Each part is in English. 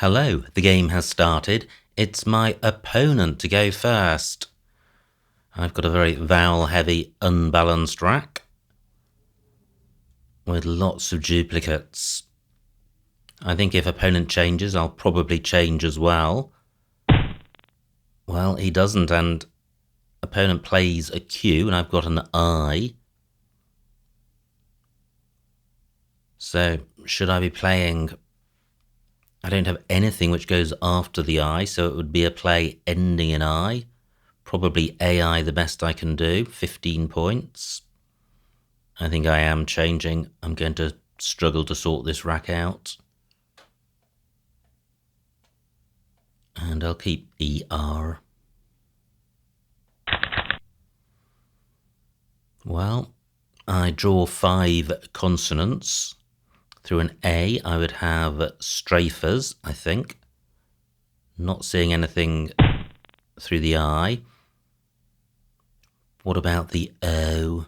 Hello, the game has started. It's my opponent to go first. I've got a very vowel-heavy, unbalanced rack with lots of duplicates. I think if opponent changes, I'll probably change as well. Well, he doesn't, and opponent plays a Q, and I've got an I. So, should I be playing... I don't have anything which goes after the I, so it would be a play ending in I. Probably AI the best I can do, 15 points. I think I am changing. I'm going to struggle to sort this rack out. And I'll keep ER. Well, I draw 5 consonants. Through an A, I would have strafers, I think. Not seeing anything through the I. What about the O?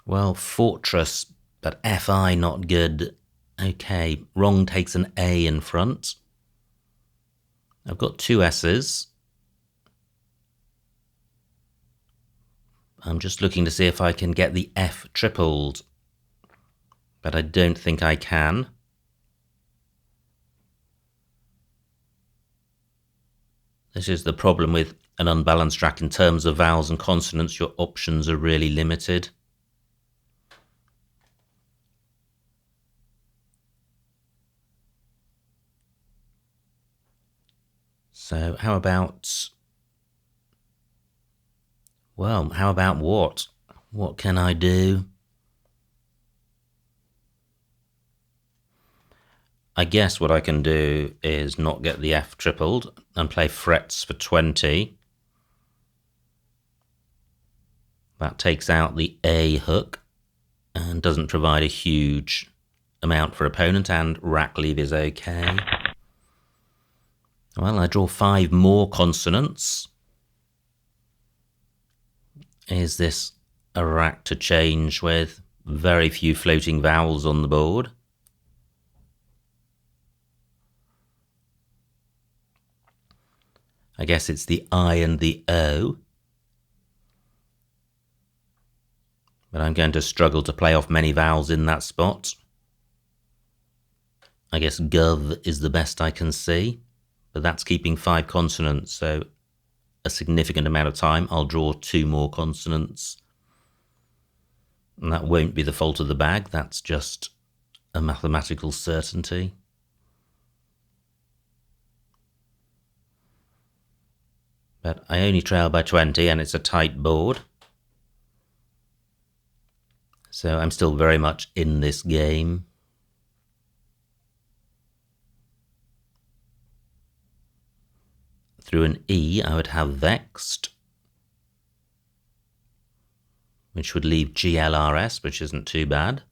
Well, fortress, but FI not good. Okay, wrong takes an A in front. I've got 2 S's. I'm just looking to see if I can get the F tripled, but I don't think I can. This is the problem with an unbalanced rack in terms of vowels and consonants. Your options are really limited. So how about... Well, how about what? What can I do? I guess what I can do is not get the F tripled and play frets for 20. That takes out the A hook and doesn't provide a huge amount for opponent, and rack leave is okay. Well, I draw 5 more consonants. Is this a rack to change with very few floating vowels on the board? I guess it's the I and the O. But I'm going to struggle to play off many vowels in that spot. I guess gov is the best I can see, but that's keeping 5 consonants, so a significant amount of time. I'll draw 2 more consonants. And that won't be the fault of the bag, that's just a mathematical certainty. But I only trail by 20 and it's a tight board. So I'm still very much in this game. Through an E, I would have vexed, which would leave GLRS, which isn't too bad.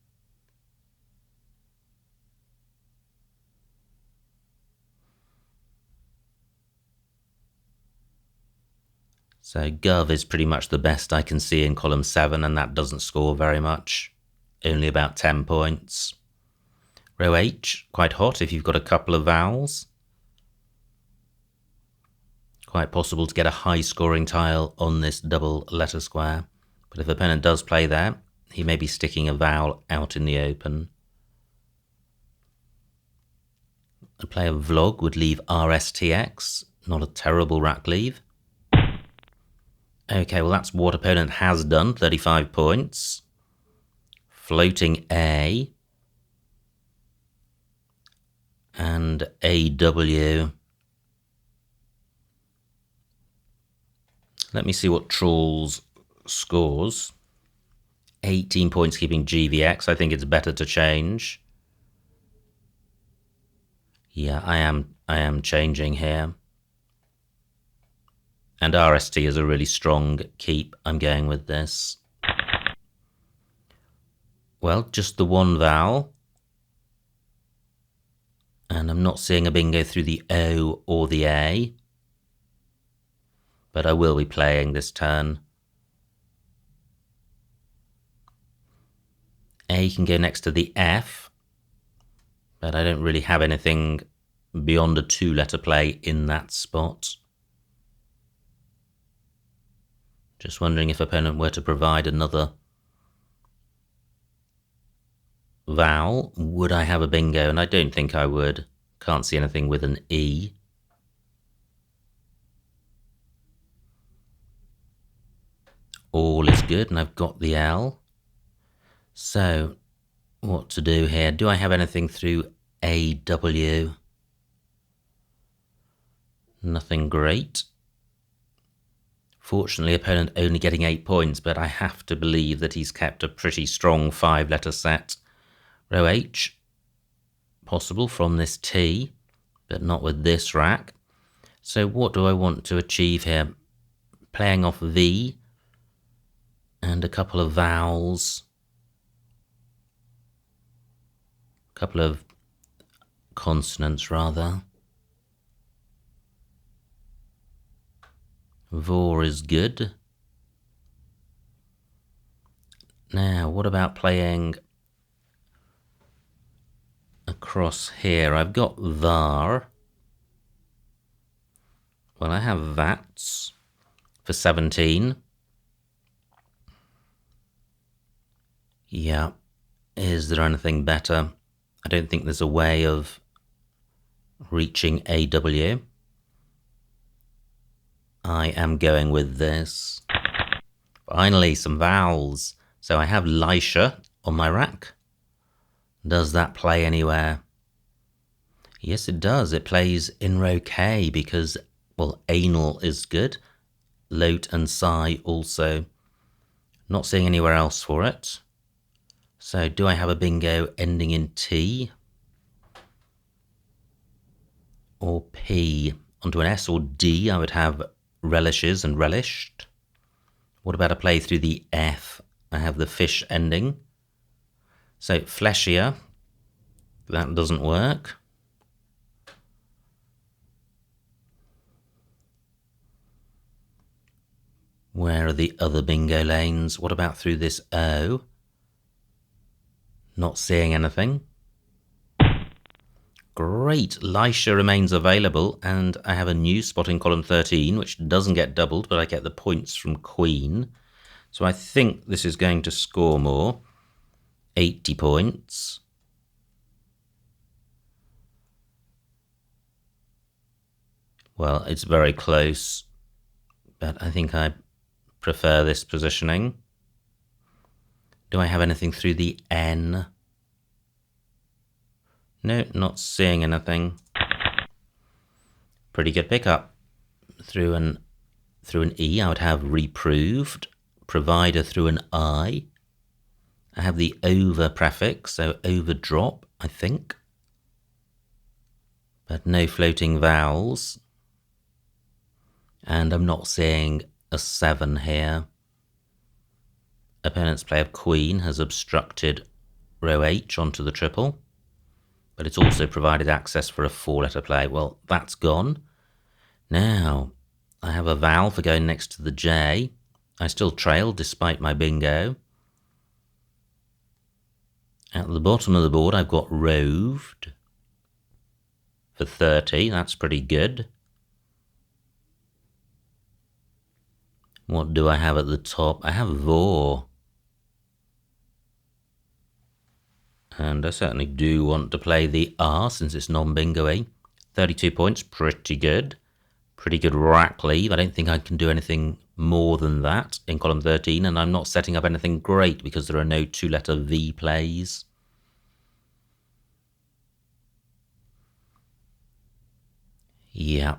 So gov is pretty much the best I can see in column 7, and that doesn't score very much, only about 10 points. Row H, quite hot if you've got a couple of vowels. Quite possible to get a high scoring tile on this double letter square. But if opponent does play there, he may be sticking a vowel out in the open. A play of vlog would leave RSTX, not a terrible rack leave. Okay, well that's what opponent has done, 35 points. Floating A. And AW. Let me see what Trawls scores. 18 points keeping GVX. I think it's better to change. Yeah, I am changing here. And RST is a really strong keep. I'm going with this. Well, just the 1 vowel. And I'm not seeing a bingo through the O or the A. But I will be playing this turn. A can go next to the F. but I don't really have anything beyond a 2-letter play in that spot. Just wondering if opponent were to provide another vowel, would I have a bingo? And I don't think I would. Can't see anything with an E. All is good, and I've got the L. So, what to do here? Do I have anything through AW? Nothing great. Fortunately, opponent only getting 8 points, but I have to believe that he's kept a pretty strong 5-letter set. Row H, possible from this T, but not with this rack. So what do I want to achieve here? Playing off V and a couple of vowels, a couple of consonants rather. Vor is good. Now, what about playing across here? I've got var. Well, I have vats for 17. Yeah. Is there anything better? I don't think there's a way of reaching AW. I am going with this. Finally, some vowels. So I have Lisha on my rack. Does that play anywhere? Yes, it does. It plays in row K because, well, anal is good. Lote and sigh also. Not seeing anywhere else for it. So do I have a bingo ending in T? Or P? Onto an S or D, I would have relishes and relished. What about a play through the F? I have the fish ending. So fleshier, that doesn't work. Where are the other bingo lanes? What about through this O? Not seeing anything. Great, Lisha remains available, and I have a new spot in column 13, which doesn't get doubled, but I get the points from Queen. So I think this is going to score more. 80 points. Well, it's very close, but I think I prefer this positioning. Do I have anything through the N? No, not seeing anything. Pretty good pickup. Through an E, I would have reproved. Provider through an I. I have the over prefix, so overdrop, I think. But no floating vowels. And I'm not seeing a 7 here. Opponent's play of Queen has obstructed row H onto the triple, but it's also provided access for a 4-letter play. Well, that's gone. Now, I have a vowel for going next to the J. I still trail despite my bingo. At the bottom of the board, I've got roved for 30. That's pretty good. What do I have at the top? I have vor. And I certainly do want to play the R since it's non-bingo-y. 32 points, pretty good. Pretty good rack leave. I don't think I can do anything more than that in column 13, and I'm not setting up anything great because there are no 2-letter V plays. Yeah.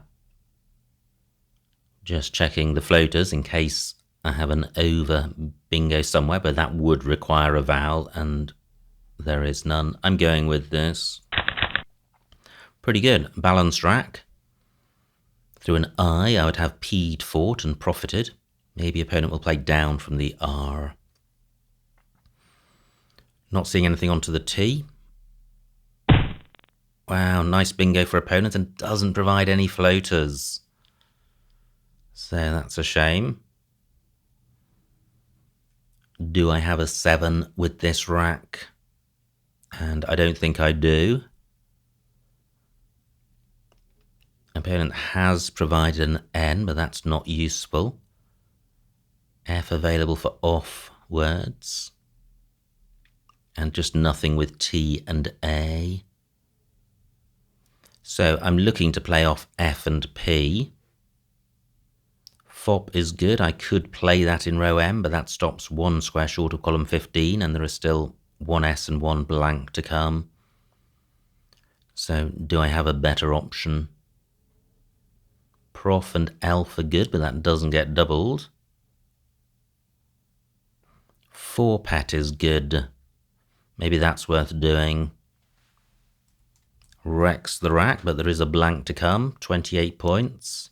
Just checking the floaters in case I have an over bingo somewhere, but that would require a vowel, and there is none. I'm going with this. Pretty good. Balanced rack. Through an I would have P'd fought and profited. Maybe opponent will play down from the R. Not seeing anything onto the T. Wow, nice bingo for opponent and doesn't provide any floaters. So that's a shame. Do I have a 7 with this rack? And I don't think I do. Opponent has provided an N, but that's not useful. F available for off words. And just nothing with T and A. So I'm looking to play off F and P. Fop is good. I could play that in row M, but that stops one square short of column 15, and there is still one S and one blank to come. So do I have a better option? Prof and Elf are good, but that doesn't get doubled. 4-pet is good. Maybe that's worth doing. Wrecks the rack, but there is a blank to come. 28 points.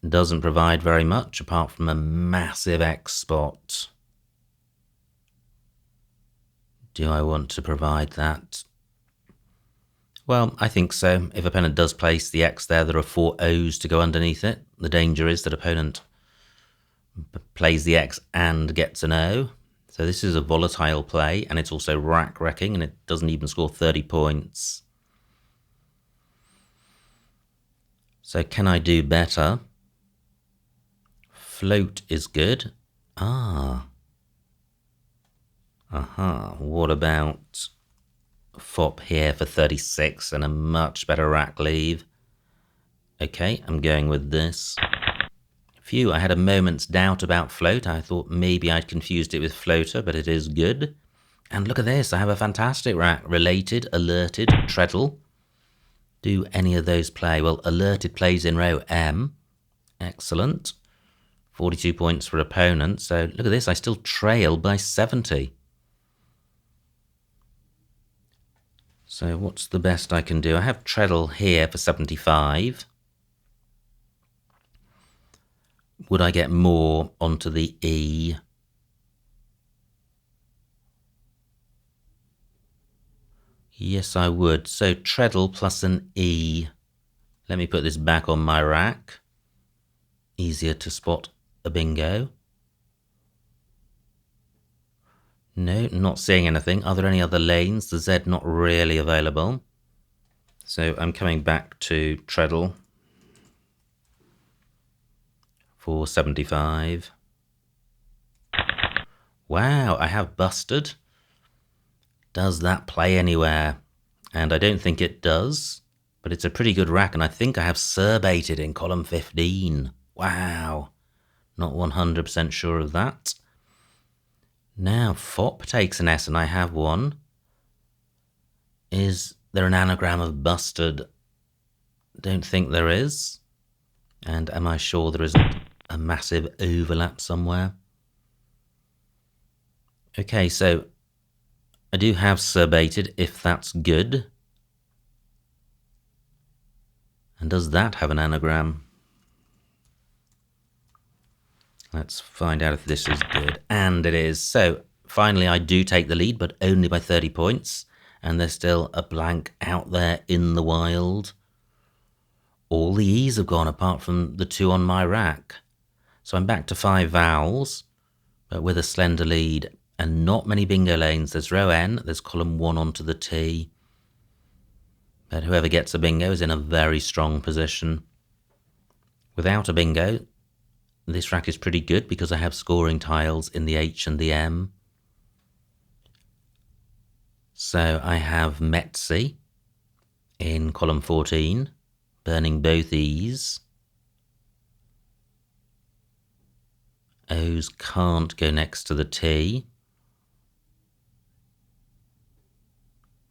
Doesn't provide very much apart from a massive X spot. Do I want to provide that? Well, I think so. If opponent does place the X there, there are 4 O's to go underneath it. The danger is that opponent plays the X and gets an O. So this is a volatile play, and it's also rack wrecking, and it doesn't even score 30 points. So can I do better? Float is good. What about Fop here for 36 and a much better rack leave? Okay, I'm going with this. Phew, I had a moment's doubt about float. I thought maybe I'd confused it with floater, but it is good. And look at this, I have a fantastic rack. Related, alerted, treadle. Do any of those play? Well, alerted plays in row M. Excellent. 42 points for opponent. So look at this, I still trail by 70. So what's the best I can do? I have treadle here for 75. Would I get more onto the E? Yes, I would. So treadle plus an E. Let me put this back on my rack. Easier to spot a bingo. No, not seeing anything. Are there any other lanes? The Z not really available. So I'm coming back to treadle for 75. Wow, I have busted. Does that play anywhere? And I don't think it does, but it's a pretty good rack, and I think I have surbated in column 15. Wow, not 100% sure of that. Now, Fop takes an S, and I have one. Is there an anagram of busted? Don't think there is. And am I sure there isn't a massive overlap somewhere? Okay, so I do have surbated, if that's good. And does that have an anagram? Let's find out if this is good. And it is. So finally I do take the lead, but only by 30 points. And there's still a blank out there in the wild. All the E's have gone apart from the 2 on my rack. So I'm back to 5 vowels, but with a slender lead. And not many bingo lanes. There's row N, there's column 1 onto the T. But whoever gets a bingo is in a very strong position. Without a bingo, this rack is pretty good because I have scoring tiles in the H and the M. So I have Metzi in column 14, burning both E's. O's can't go next to the T.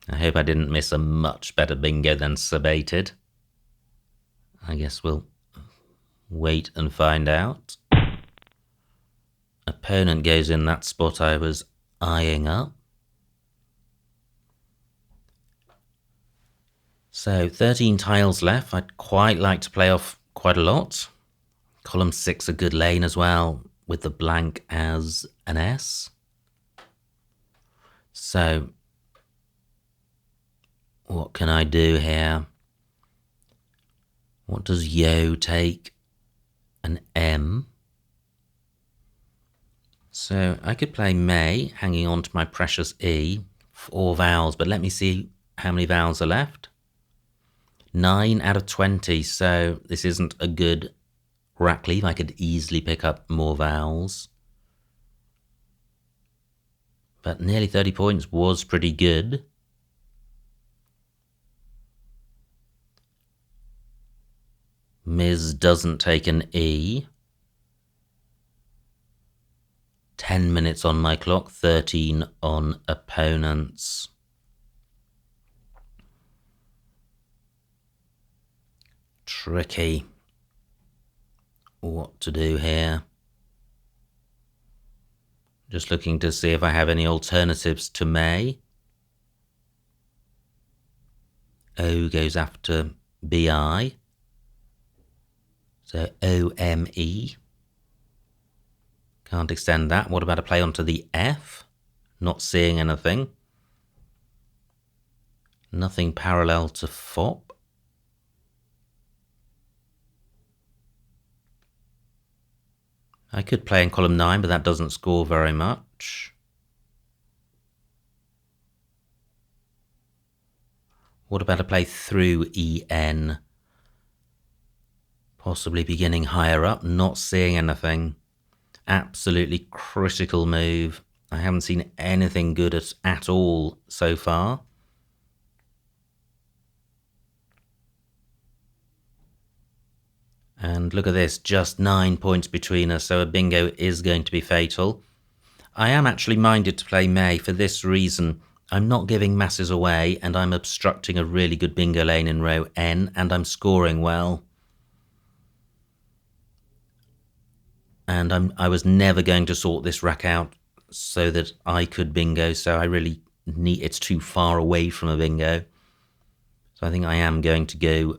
I hope I didn't miss a much better bingo than surbated. I guess we'll wait and find out. Opponent goes in that spot I was eyeing up. So 13 tiles left. I'd quite like to play off quite a lot. Column 6 a good lane as well, with the blank as an S. So what can I do here? What does Yo take? An M. So I could play May, hanging on to my precious E. 4 vowels, but let me see how many vowels are left. 9 out of 20, so this isn't a good rack leave. I could easily pick up more vowels. But nearly 30 points was pretty good. Ms. doesn't take an E. 10 minutes on my clock, 13 on opponents. Tricky. What to do here? Just looking to see if I have any alternatives to May. O goes after BI. So OME. Can't extend that. What about a play onto the F? Not seeing anything. Nothing parallel to FOP. I could play in column 9, but that doesn't score very much. What about a play through EN? Possibly beginning higher up, not seeing anything. Absolutely critical move. I haven't seen anything good at all so far. And look at this, just 9 points between us, so a bingo is going to be fatal. I am actually minded to play May for this reason. I'm not giving masses away, and I'm obstructing a really good bingo lane in row N, and I'm scoring well. And I was never going to sort this rack out so that I could bingo, so I really need, it's too far away from a bingo. So I think I am going to go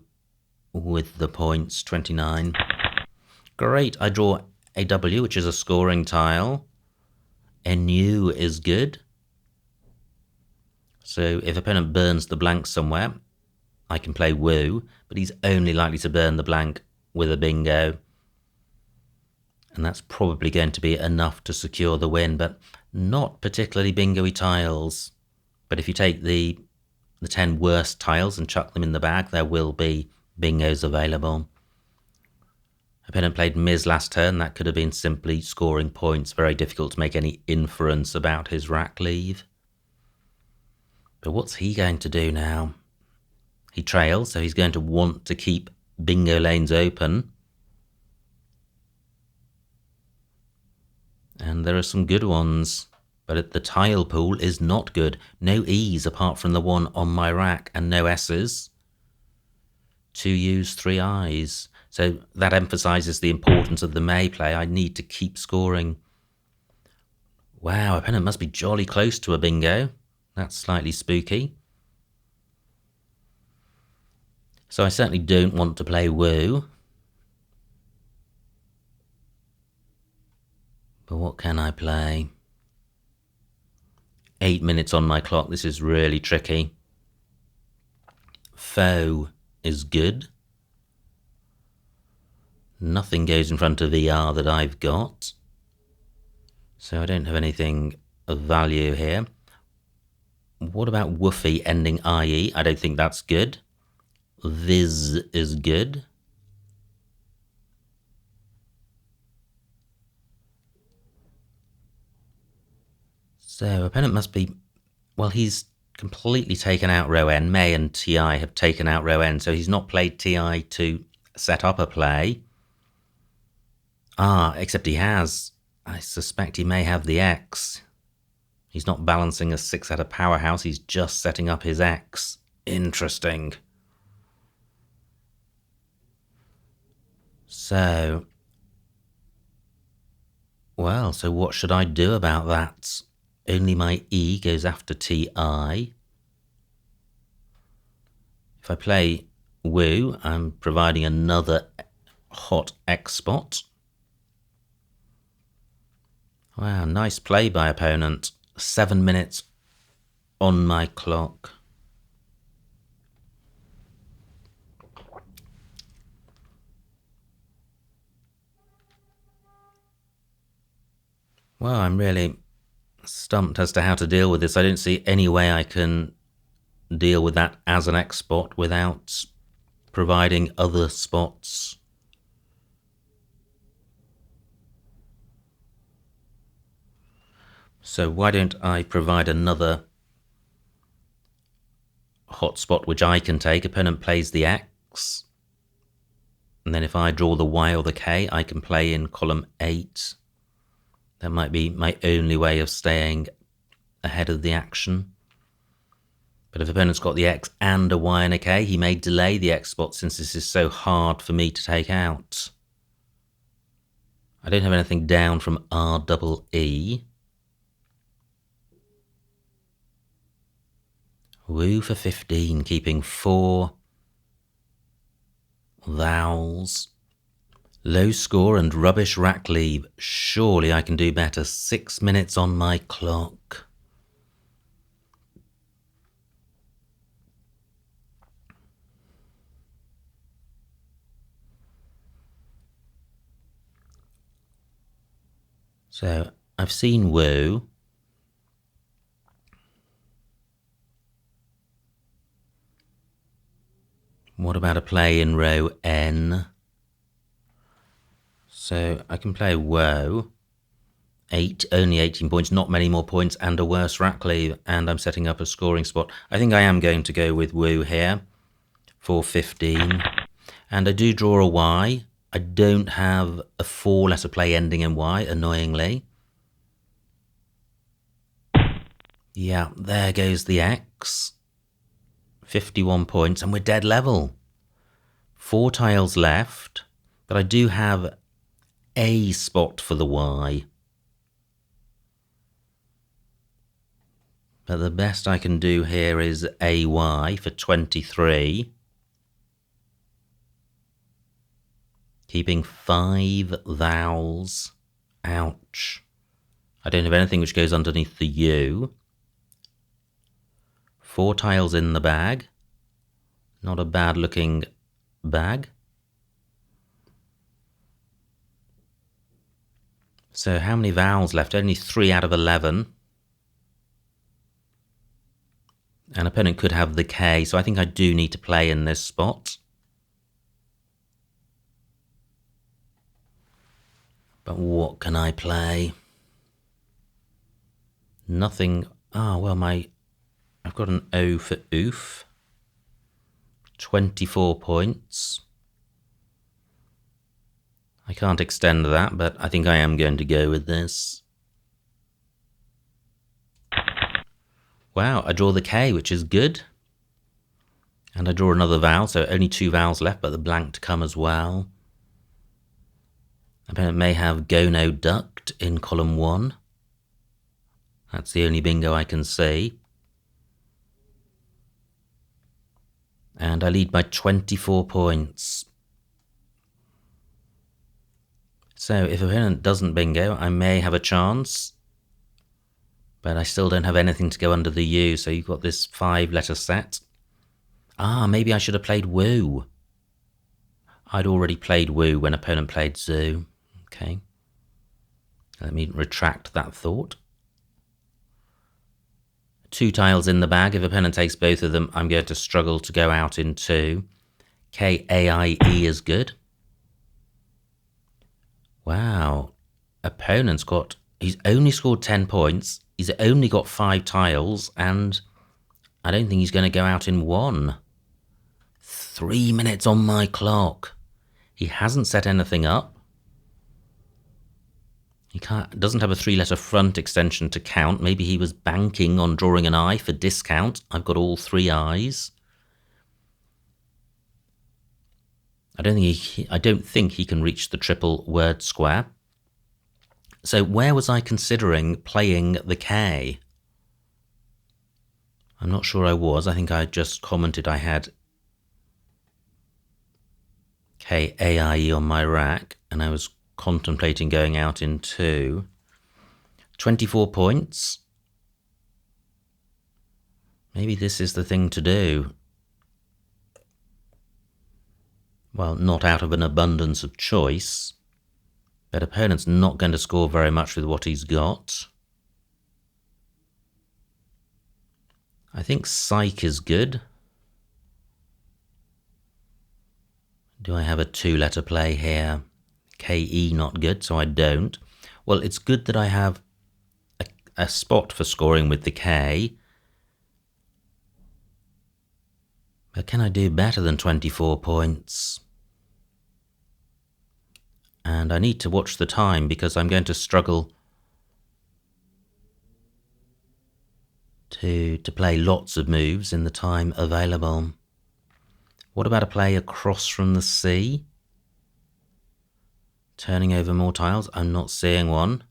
with the points, 29. Great, I draw a W, which is a scoring tile. NU is good. So if opponent burns the blank somewhere, I can play Woo, but he's only likely to burn the blank with a bingo. And that's probably going to be enough to secure the win, but not particularly bingo-y tiles. But if you take the 10 worst tiles and chuck them in the bag, there will be bingos available. Opponent played Ms last turn. That could have been simply scoring points. Very difficult to make any inference about his rack leave. But what's he going to do now? He trails, so he's going to want to keep bingo lanes open. And there are some good ones, but the tile pool is not good. No E's apart from the one on my rack, and no S's. 2 U's, 3 I's. So that emphasises the importance of the May play. I need to keep scoring. Wow, opponent must be jolly close to a bingo. That's slightly spooky. So I certainly don't want to play Woo. But what can I play? 8 minutes on my clock. This is really tricky. Faux is good. Nothing goes in front of ER that I've got. So I don't have anything of value here. What about Woofy ending IE? I don't think that's good. Viz is good. So opponent must be, well, he's completely taken out row N. May and TI have taken out row N, so he's not played TI to set up a play. Except he has. I suspect he may have the X. He's not balancing a 6 out of powerhouse, he's just setting up his X. Interesting. So, well, so what should I do about that? Only my E goes after TI. If I play Woo, I'm providing another hot X spot. Wow, nice play by opponent. 7 minutes on my clock. Well, I'm really stumped as to how to deal with this. I don't see any way I can deal with that as an X spot without providing other spots. So why don't I provide another hotspot which I can take? Opponent plays the X, and then if I draw the Y or the K, I can play in column 8. That might be my only way of staying ahead of the action. But if opponent's got the X and a Y and a K, he may delay the X spot since this is so hard for me to take out. I don't have anything down from REE. Woo for 15, keeping 4 vowels. Low score and rubbish rack leave. Surely I can do better. 6 minutes on my clock. So I've seen woo. What about a play in row N? So I can play woe. 8, only 18 points, not many more points, and a worse rack leave, and I'm setting up a scoring spot. I think I am going to go with woo here for 15. And I do draw a Y. I don't have a 4-letter play ending in Y, annoyingly. Yeah, there goes the X. 51 points, and we're dead level. 4 tiles left, but I do have a spot for the Y. But the best I can do here is AY for 23. Keeping 5 vowels. Ouch. I don't have anything which goes underneath the U. 4 tiles in the bag. Not a bad looking bag. So how many vowels left? Only 3 out of 11. An opponent could have the K, so I think I do need to play in this spot. But what can I play? Nothing. Ah, well, I've got an O for oof. 24 points. I can't extend that, but I think I am going to go with this. Wow, I draw the K, which is good. And I draw another vowel, so only 2 vowels left, but the blank to come as well. Opponent may have go no ducked in column 1. That's the only bingo I can see. And I lead by 24 points. So if opponent doesn't bingo, I may have a chance. But I still don't have anything to go under the U, so you've got this 5-letter set. Ah, maybe I should have played woo. I'd already played woo when opponent played zoo. Okay. Let me retract that thought. 2 tiles in the bag. If opponent takes both of them, I'm going to struggle to go out in 2. K-A-I-E is good. Wow. Opponent's got... He's only scored 10 points. He's only got 5 tiles, and I don't think he's going to go out in 1. 3 minutes on my clock. He hasn't set anything up. He doesn't have a 3-letter front extension to count. Maybe he was banking on drawing an I for discount. I've got all 3 I's. I don't think he can reach the triple word square. So where was I considering playing the K? I'm not sure I was. I think I just commented I had K-A-I-E on my rack, and I was contemplating going out in 2. 24 points. Maybe this is the thing to do. Well, not out of an abundance of choice, but opponent's not going to score very much with what he's got. I think Psych is good. Do I have a two-letter play here? KE not good, so I don't. Well, it's good that I have a spot for scoring with the K. But can I do better than 24 points? And I need to watch the time because I'm going to struggle to play lots of moves in the time available. What about a play across from the sea? Turning over more tiles? I'm not seeing one.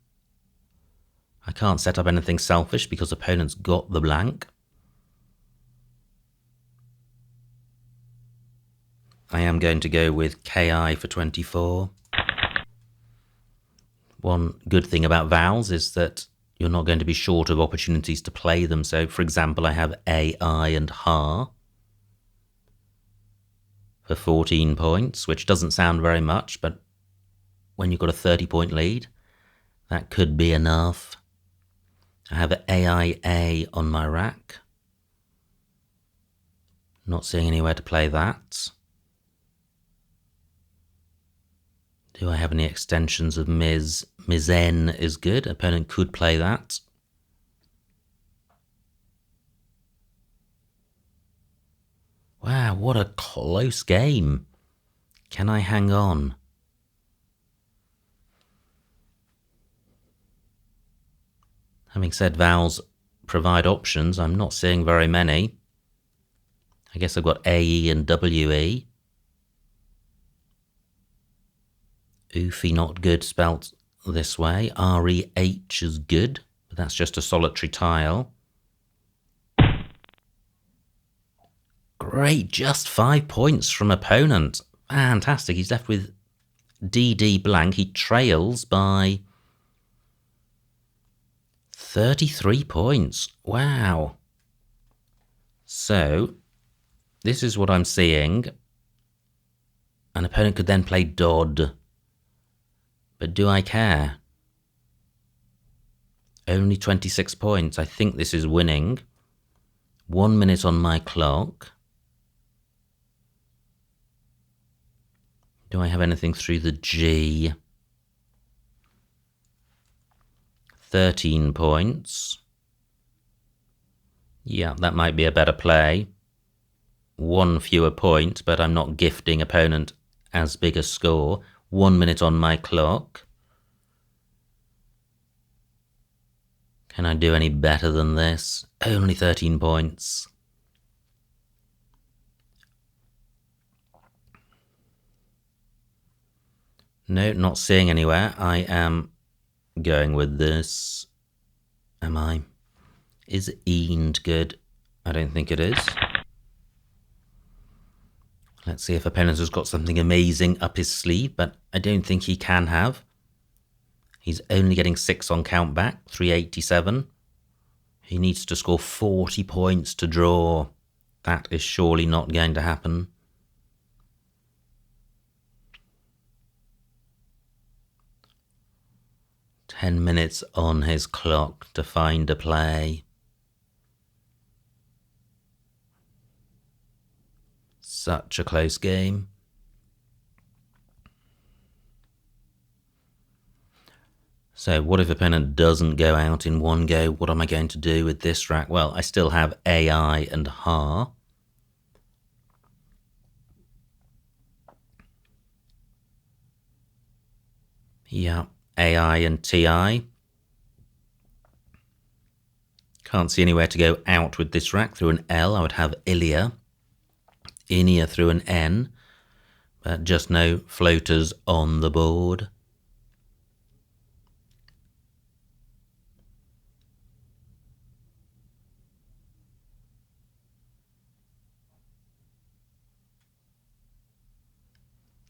I can't set up anything selfish because opponent's got the blank. I am going to go with KI for 24. One good thing about vowels is that you're not going to be short of opportunities to play them. So, for example, I have AI and HA for 14 points, which doesn't sound very much, but when you've got a 30-point lead, that could be enough. I have AIA on my rack. Not seeing anywhere to play that. Do I have any extensions of Ms? Ms N is good. Opponent could play that. Wow, what a close game. Can I hang on? Having said vowels provide options, I'm not seeing very many. I guess I've got AE and WE. Oofy not good spelt this way. REH is good, but that's just a solitary tile. Great, just 5 points from opponent. Fantastic, he's left with DD blank. He trails by 33 points. Wow. So, this is what I'm seeing. An opponent could then play Dodd. But do I care? Only 26 points. I think this is winning. 1 minute on my clock. Do I have anything through the G? 13 points. Yeah, that might be a better play. 1 fewer point, but I'm not gifting opponent as big a score. 1 minute on my clock. Can I do any better than this? Only 13 points. No, not seeing anywhere. I am going with this. Am I? Is Eend good? I don't think it is. Let's see if opponent has got something amazing up his sleeve, but I don't think he can have. He's only getting 6 on countback, 387. He needs to score 40 points to draw. That is surely not going to happen. "10 minutes on his clock to find a play." Such a close game. So what if opponent doesn't go out in one go? What am I going to do with this rack? Well, I still have AI and HA. Yeah, AI and TI. Can't see anywhere to go out with this rack. Through an L, I would have Ilia. Inia through an N, but just no floaters on the board.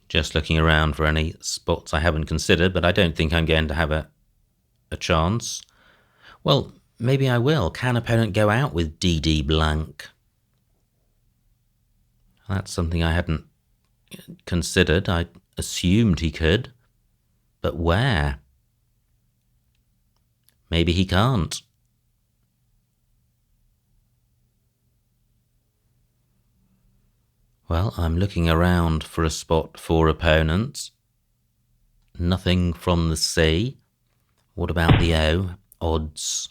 Just looking around for any spots I haven't considered, but I don't think I'm going to have a chance. Well, maybe I will. Can opponent go out with DD blank? That's something I hadn't considered. I assumed he could, but where? Maybe he can't. Well, I'm looking around for a spot for opponents. Nothing from the C. What about the O? Odds.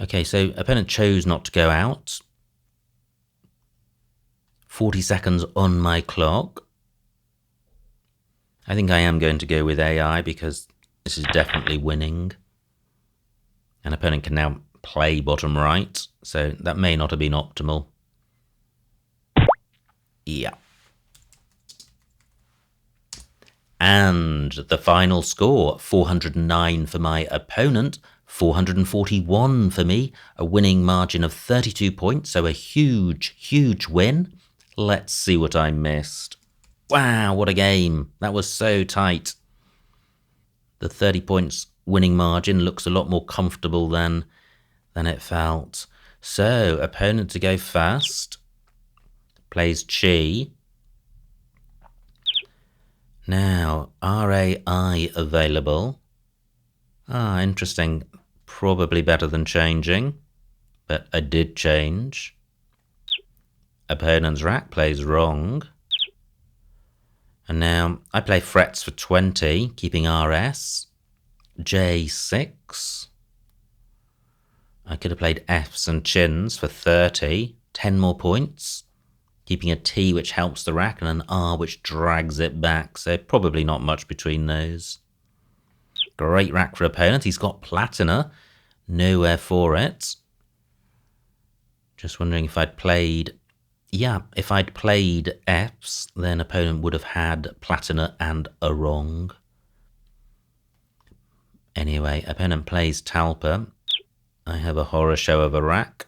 Okay, so opponent chose not to go out. 40 seconds on my clock. I think I am going to go with AI because this is definitely winning. An opponent can now play bottom right, so that may not have been optimal. Yeah. And the final score, 409 for my opponent, 441 for me, a winning margin of 32 points, so a huge, huge win. Let's see what I missed. Wow, what a game. That was so tight. The 30 points winning margin looks a lot more comfortable than it felt. So, opponent to go first. Plays Chi. Now, RAI available. Ah, interesting. Probably better than changing, but I did change. Opponent's rack plays wrong. And now I play frets for 20, keeping RS. J6. I could have played Fs and chins for 30, 10 more points, keeping a T which helps the rack and an R which drags it back, so probably not much between those. Great rack for opponent, he's got platina, nowhere for it. Just wondering if I'd played... Yeah, if I'd played Fs, then opponent would have had platina and a wrong. Anyway, opponent plays Talpa. I have a horror show of a rack,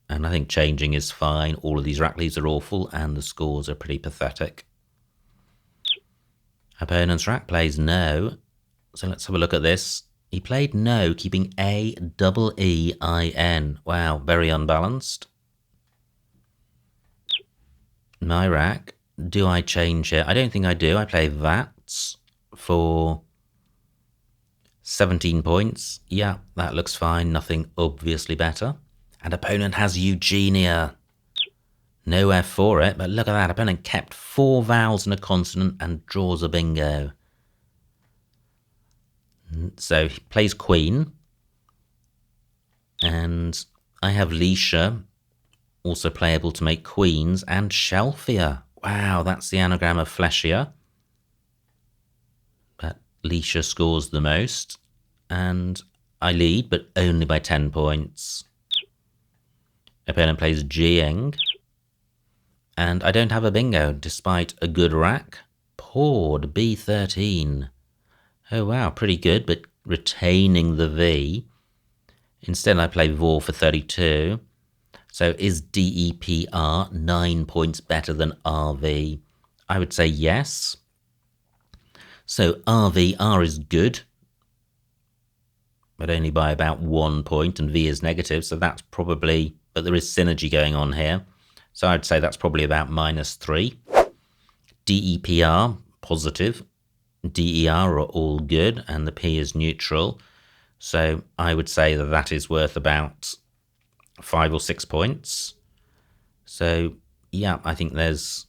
and I think changing is fine. All of these rack leaves are awful, and the scores are pretty pathetic. Opponent's rack plays no, so let's have a look at this. He played no, keeping A-double-E-I-N. Wow, very unbalanced. My rack, do I change it? I don't think I do. I play Vats for 17 points. Yeah, that looks fine. Nothing obviously better. And opponent has Eugenia. Nowhere for it, but look at that. Opponent kept 4 vowels and a consonant and draws a bingo. So he plays Queen. And I have Leisha, also playable to make queens, and Shelfia. Wow, that's the anagram of Fleshia. But Leisha scores the most. And I lead, but only by 10 points. Opponent plays Jiang. And I don't have a bingo, despite a good rack. Poured, B13. Oh wow, pretty good, but retaining the V. Instead I play Vor for 32. So is DEPR 9 points better than RV? I would say yes. So RVR is good, but only by about 1 point, and V is negative, so that's probably... But there is synergy going on here. So I'd say that's probably about -3. DEPR, positive. DER are all good, and the P is neutral. So I would say that that is worth about 5 or 6 points. So yeah, I think there's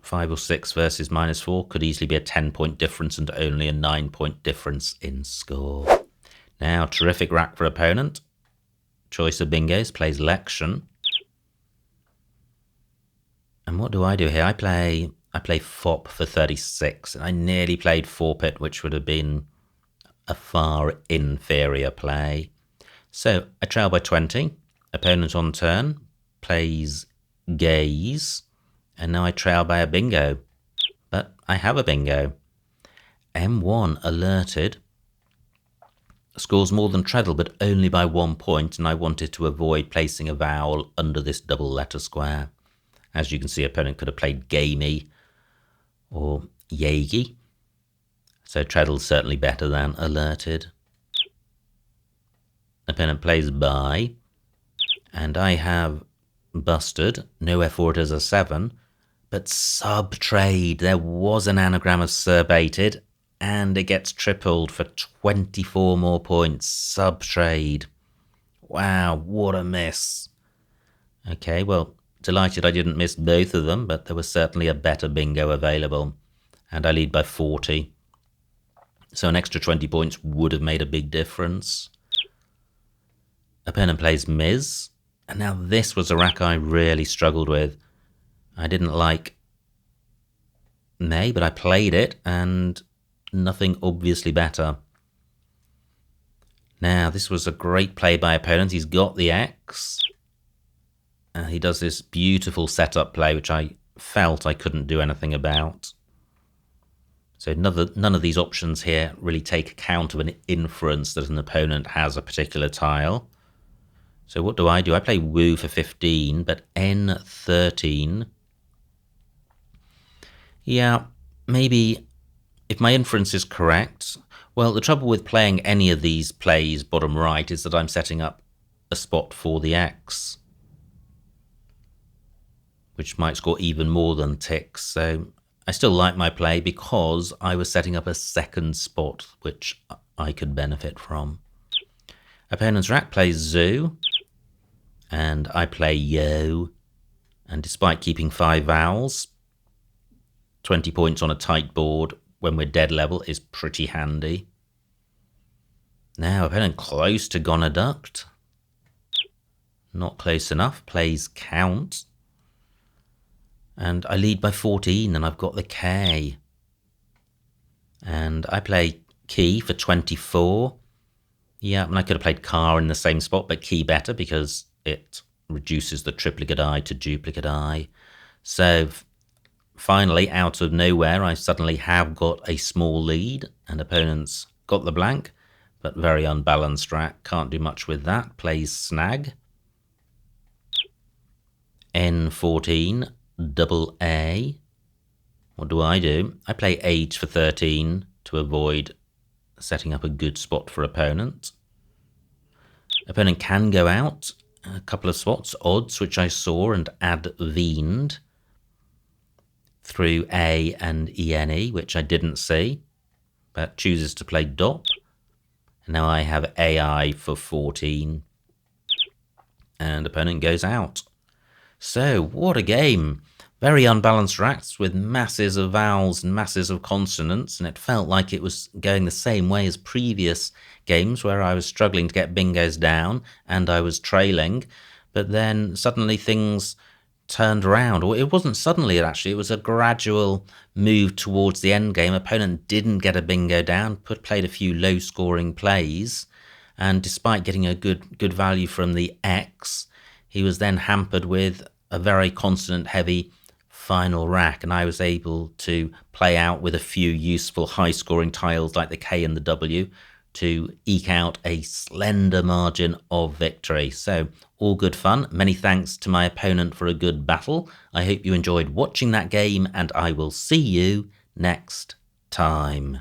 5 or 6 versus -4. Could easily be a 10-point difference and only a 9-point difference in score. Now, terrific rack for opponent. Choice of bingos, plays Lection. And what do I do here? I play Fop for 36, and I nearly played Forpit, which would have been a far inferior play. So I trail by 20. Opponent on turn plays Gaze, and now I trail by a bingo. But I have a bingo. M1 alerted. Scores more than treadle, but only by 1 point, and I wanted to avoid placing a vowel under this double letter square. As you can see, opponent could have played Gamey or Yagi. So treadle's certainly better than alerted. Opponent plays by, and I have busted. Nowhere for it as a 7, but sub-trade. There was an anagram of surbated, and it gets tripled for 24 more points. Sub-trade. Wow, what a miss. Okay, well, Delighted I didn't miss both of them, but there was certainly a better bingo available, and I lead by 40. So an extra 20 points would have made a big difference. Opponent plays Ms, and now this was a rack I really struggled with. I didn't like May, but I played it, and nothing obviously better. Now, this was a great play by opponent. He's got the X. He does this beautiful setup play, which I felt I couldn't do anything about. So none of these options here really take account of an inference that an opponent has a particular tile. So what do? I play Woo for 15, but N13. Yeah, maybe if my inference is correct. Well, the trouble with playing any of these plays bottom right is that I'm setting up a spot for the X, which might score even more than ticks. So I still like my play because I was setting up a second spot, which I could benefit from. Opponent's rack plays Zoo, and I play Yo. And despite keeping 5 vowels, 20 points on a tight board when we're dead level is pretty handy. Now, opponent close to Gonna Duct. Not close enough, plays Count. And I lead by 14, and I've got the K. And I play Key for 24. Yeah, and I could have played Car in the same spot, but Key better because it reduces the triplicate I to duplicate I. So finally, out of nowhere, I suddenly have got a small lead, and opponent's got the blank, but very unbalanced rack. Can't do much with that. Plays Snag. N14. Double A. What do? I play H for 13 to avoid setting up a good spot for opponent. Opponent can go out a couple of spots, odds, which I saw, and add Veened through A and ENE, which I didn't see, but chooses to play Dop. And now I have AI for 14, and opponent goes out. So, what a game. Very unbalanced racks with masses of vowels and masses of consonants, and it felt like it was going the same way as previous games where I was struggling to get bingos down and I was trailing, but then suddenly things turned around. Or it wasn't suddenly, actually, it was a gradual move towards the end game. Opponent didn't get a bingo down, played a few low-scoring plays, and despite getting a good value from the X, he was then hampered with a very consonant-heavy final rack, and I was able to play out with a few useful high-scoring tiles like the K and the W to eke out a slender margin of victory. So, all good fun. Many thanks to my opponent for a good battle. I hope you enjoyed watching that game, and I will see you next time.